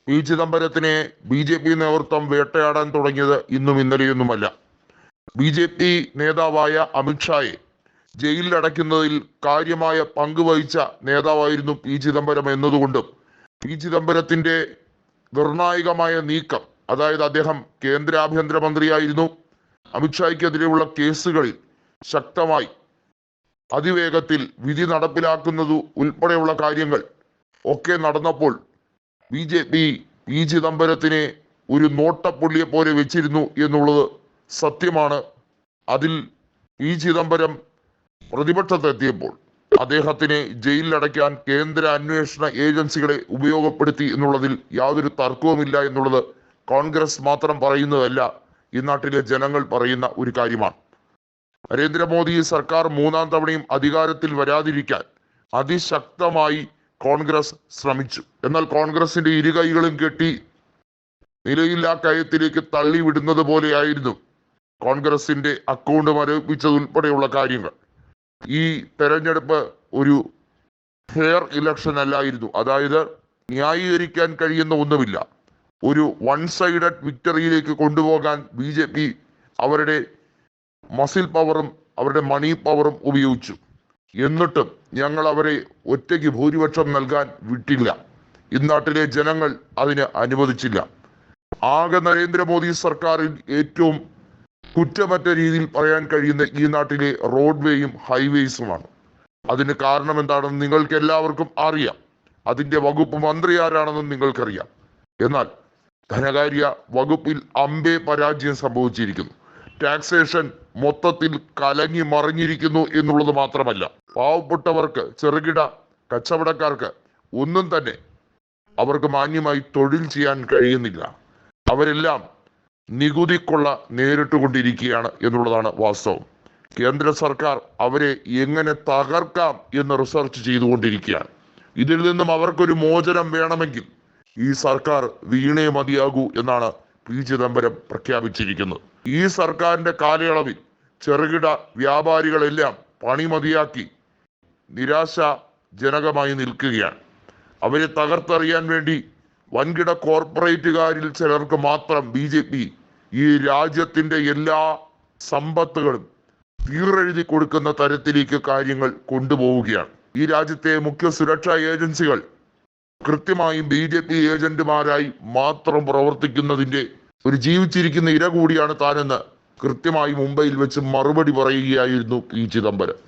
P ചിദംബരത്തിനെ BJP നേതൃത്വം വേട്ടയാടാൻ തുടങ്ങിയത് ഇന്നും ഇന്നലെയൊന്നുമല്ല. BJP നേതാവായ അമിത്ഷായെ ജയിലിലടയ്ക്കുന്നതിൽ കാര്യമായ പങ്കുവഹിച്ച നേതാവായിരുന്നു പി ചിദംബരം എന്നതുകൊണ്ടും പി ചിദംബരത്തിന്റെ നിർണായകമായ നീക്കം, അതായത് അദ്ദേഹം കേന്ദ്ര ആഭ്യന്തരമന്ത്രിയായിരുന്നു, അമിത്ഷായ്ക്കെതിരെയുള്ള കേസുകളിൽ ശക്തമായി അതിവേഗത്തിൽ വിധി നടപ്പിലാക്കുന്നത് ഉൾപ്പെടെയുള്ള കാര്യങ്ങൾ ഒക്കെ നടന്നപ്പോൾ BJP പി ചിദംബരത്തിനെ ഒരു നോട്ടപ്പുള്ളിയെ പോലെ വെച്ചിരുന്നു എന്നുള്ളത് സത്യമാണ്. അതിൽ പി ചിദംബരം പ്രതിപക്ഷത്തെത്തിയപ്പോൾ അദ്ദേഹത്തിനെ ജയിലിലടയ്ക്കാൻ കേന്ദ്ര അന്വേഷണ ഏജൻസികളെ ഉപയോഗപ്പെടുത്തി എന്നുള്ളതിൽ യാതൊരു തർക്കവുമില്ല എന്നുള്ളത് കോൺഗ്രസ് മാത്രം പറയുന്നതല്ല, ഈ നാട്ടിലെ ജനങ്ങൾ പറയുന്ന ഒരു കാര്യമാണ്. നരേന്ദ്രമോദി സർക്കാർ മൂന്നാം തവണയും അധികാരത്തിൽ വരാതിരിക്കാൻ അതിശക്തമായി കോൺഗ്രസ് ശ്രമിച്ചു. എന്നാൽ കോൺഗ്രസിന്റെ ഇരുകൈകളും കെട്ടി നിലയില്ലാ കയത്തിലേക്ക് തള്ളിവിടുന്നത് പോലെയായിരുന്നു കോൺഗ്രസിന്റെ അക്കൗണ്ട് മരവിപ്പിച്ചതുൾപ്പെടെയുള്ള കാര്യങ്ങൾ. ഈ തെരഞ്ഞെടുപ്പ് ഒരു ഫെയർ ഇലക്ഷൻ അല്ലായിരുന്നു. അതായത് ന്യായീകരിക്കാൻ കഴിയുന്ന ഒന്നുമില്ല. ഒരു വൺ സൈഡഡ് വിക്ടറിയിലേക്ക് കൊണ്ടുപോകാൻ BJP അവരുടെ മസിൽ പവറും അവരുടെ മണി പവറും ഉപയോഗിച്ചു. എന്നിട്ടും ഞങ്ങൾ അവരെ ഒറ്റയ്ക്ക് ഭൂരിപക്ഷം നൽകാൻ വിട്ടില്ല. ഇന്നാട്ടിലെ ജനങ്ങൾ അതിന് അനുവദിച്ചില്ല. ആകെ നരേന്ദ്രമോദി സർക്കാരിൽ ഏറ്റവും കുറ്റമറ്റ രീതിയിൽ പറയാൻ കഴിയുന്ന ഈ നാട്ടിലെ റോഡ്വേയും ഹൈവേസുമാണ്. അതിന് കാരണം എന്താണെന്ന് നിങ്ങൾക്ക് എല്ലാവർക്കും അറിയാം. അതിന്റെ വകുപ്പ് മന്ത്രി ആരാണെന്നും നിങ്ങൾക്കറിയാം. എന്നാൽ ധനകാര്യ വകുപ്പിൽ അമ്പേ പരാജയം സംഭവിച്ചിരിക്കുന്നു. ടാക്സേഷൻ മൊത്തത്തിൽ കലങ്ങി മറിഞ്ഞിരിക്കുന്നു എന്നുള്ളത് മാത്രമല്ല, പാവപ്പെട്ടവർക്ക്, ചെറുകിട കച്ചവടക്കാർക്ക് ഒന്നും തന്നെ അവർക്ക് മാന്യമായി തൊഴിൽ ചെയ്യാൻ കഴിയുന്നില്ല. അവരെല്ലാം നികുതിക്കൊള്ള നേരിട്ടുകൊണ്ടിരിക്കുകയാണ് എന്നുള്ളതാണ് വാസ്തവം. കേന്ദ്ര സർക്കാർ അവരെ എങ്ങനെ തകർക്കാം എന്ന് റിസർച്ച് ചെയ്തുകൊണ്ടിരിക്കുകയാണ്. ഇതിൽ നിന്നും അവർക്കൊരു മോചനം വേണമെങ്കിൽ ഈ സർക്കാർ വീണേ മതിയാകൂ എന്നാണ് പി ചിദംബരം പ്രഖ്യാപിച്ചിരിക്കുന്നത്. ഈ സർക്കാരിന്റെ കാലയളവിൽ ചെറുകിട വ്യാപാരികളെല്ലാം പണി മതിയാക്കി നിരാശാജനകമായി നിൽക്കുകയാണ്. അവരെ തകർത്തെറിയാൻ വേണ്ടി വൻകിട കോർപ്പറേറ്റുകാരിൽ ചിലർക്ക് മാത്രം BJP ഈ രാജ്യത്തിന്റെ എല്ലാ സമ്പത്തുകളും തീരെഴുതി കൊടുക്കുന്ന തരത്തിലേക്ക് കാര്യങ്ങൾ കൊണ്ടുപോവുകയാണ്. ഈ രാജ്യത്തെ മുഖ്യ സുരക്ഷാ ഏജൻസികൾ കൃത്യമായും BJP ഏജന്റുമാരായി മാത്രം പ്രവർത്തിക്കുന്നതിന്റെ ഒരു ജീവിച്ചിരിക്കുന്ന ഇര കൂടിയാണ് താനെന്ന് കൃത്യമായി മുംബൈയിൽ വെച്ച് മറുപടി പറയുകയായിരുന്നു പി ചിദംബരം.